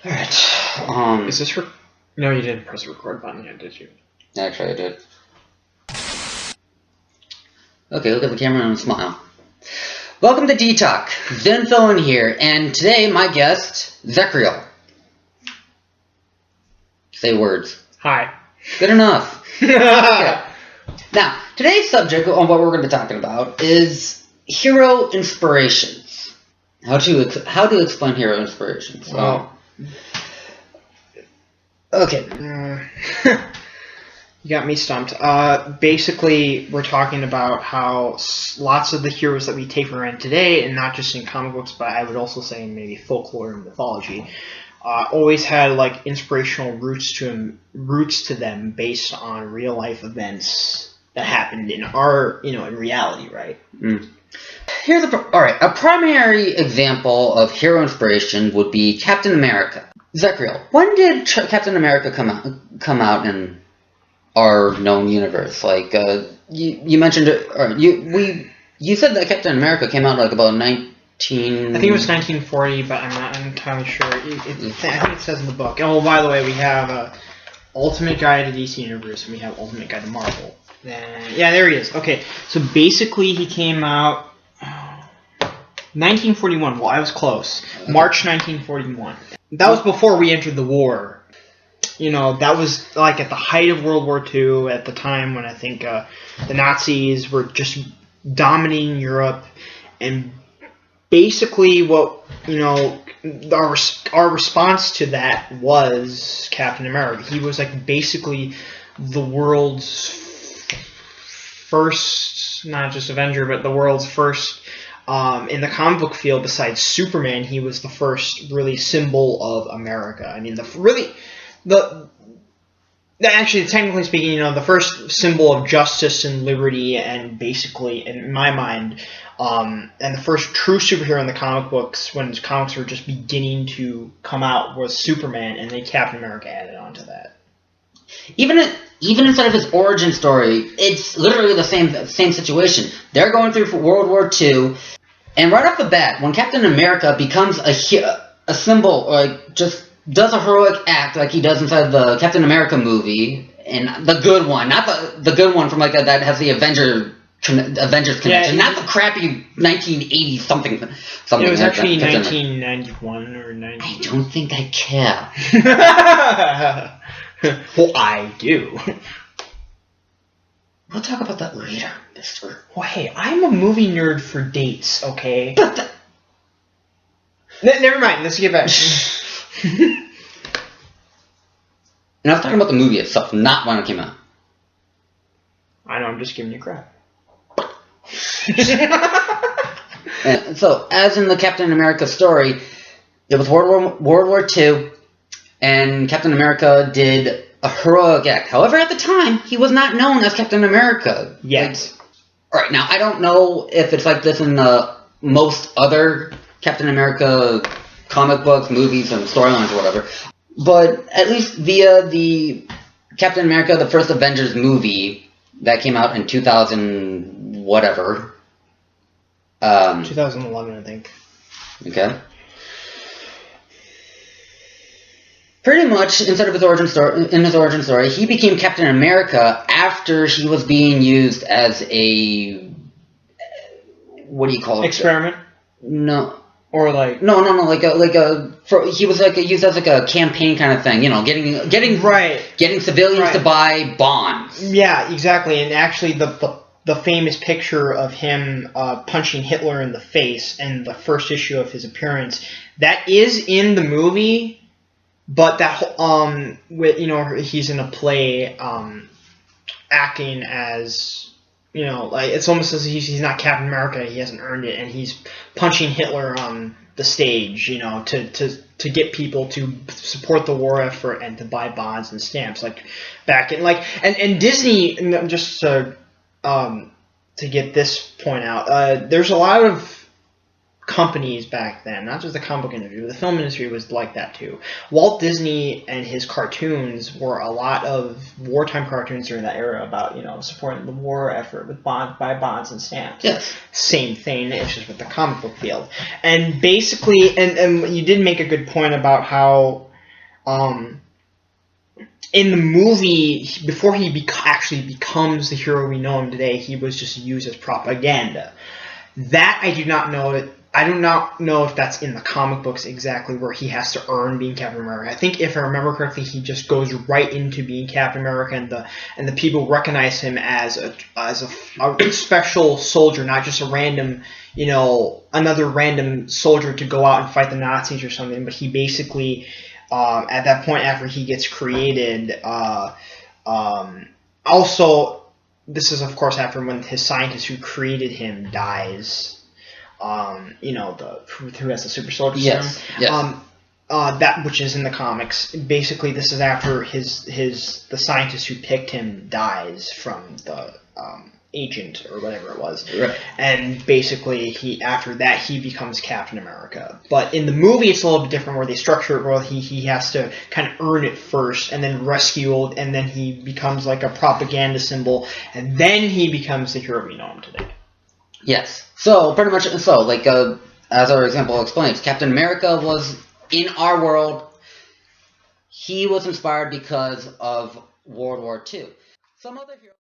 Alright. Is this No, you didn't press the record button yet, did you? Actually, I did. Okay, look at the camera and smile. Welcome to D-Talk. Zenphone here, and today my guest, Xecriahl. Say words. Hi. Good enough. Okay. Now, today's subject on what we're going to be talking about is hero inspirations. How to explain hero inspirations? Well, okay. You got me stumped. Basically, we're talking about how lots of the heroes that we take for granted today, and not just in comic books, but I would also say in maybe folklore and mythology, always had like inspirational roots to them based on real life events that happened in in reality, right? Mm. Alright, a primary example of hero inspiration would be Captain America. Xecriahl, when did Captain America come out in our known universe? Like, you mentioned it, or you said that Captain America came out like about 19... I think it was 1940, but I'm not entirely sure. I think it says in the book. Oh, by the way, we have Ultimate Guide to DC Universe, and we have Ultimate Guide to Marvel. Yeah, there he is. Okay, so basically he came out 1941. Well, I was close. Okay. March 1941. That was before we entered the war. That was like at the height of World War II, at the time when I think the Nazis were just dominating Europe, and basically what our response to that was Captain America. He was like basically the world's first, not just Avenger, but the world's first in the comic book field besides Superman. He was the first really symbol of America. I mean, actually, technically speaking, the first symbol of justice and liberty, and basically, in my mind, and the first true superhero in the comic books, when comics were just beginning to come out, was Superman, and then Captain America added on to that. Even inside of his origin story, it's literally the same situation. They're going through World War II, and right off the bat, when Captain America becomes a symbol, like just does a heroic act like he does inside the Captain America movie, and the good one, not the good one from like that has the Avengers connection, not the crappy 1980 something. It was actually 1991 or 90. I don't think I care. Well, I do. We'll talk about that later, mister. Well, hey, I'm a movie nerd for dates, okay? But never mind, let's get back. And I was talking about the movie itself, not when it came out. I know, I'm just giving you crap. And so, as in the Captain America story, it was World War II, and Captain America did a heroic act. However, at the time, he was not known as Captain America. Yes. Alright, now I don't know if it's like this in most other Captain America comic books, movies, and storylines or whatever, but at least via the Captain America, the first Avengers movie that came out in 2000 whatever. 2011, I think. Okay. Pretty much, instead of his origin story, he became Captain America after he was being used as a, what do you call it? Experiment? No. Or like no, he was like used as like a campaign kind of thing, getting civilians to buy bonds. Yeah, exactly. And actually, the famous picture of him punching Hitler in the face and the first issue of his appearance, that is in the movie, but that he's in a play acting as. Like it's almost as if he's not Captain America. He hasn't earned it, and he's punching Hitler on the stage. To get people to support the war effort and to buy bonds and stamps. Like back in and Disney. Just to get this point out, there's a lot of companies back then, not just the comic book industry, but the film industry was like that too. Walt Disney and his cartoons were a lot of wartime cartoons during that era about supporting the war effort with buy bonds and stamps. Yes. Same thing, it's just with the comic book field. And basically, and you did make a good point about how In the movie, before he actually becomes the hero we know him today, he was just used as propaganda. That I do not know. I do not know if that's in the comic books exactly where he has to earn being Captain America. I think if I remember correctly, he just goes right into being Captain America, and the people recognize him as a special soldier, not just a random, another random soldier to go out and fight the Nazis or something. But he basically, at that point after he gets created, also this is of course after when his scientist who created him dies. Who has the super soldier serum? Yes. That which is in the comics. Basically, this is after the scientist who picked him dies from the agent or whatever it was, Right. And basically after that he becomes Captain America. But in the movie, it's a little bit different where they structure it where he has to kind of earn it first and then rescue, and then he becomes like a propaganda symbol, and then he becomes the hero we know him today. Yes. So, pretty much, as our example explains, Captain America was, in our world, he was inspired because of World War II. Some other heroes...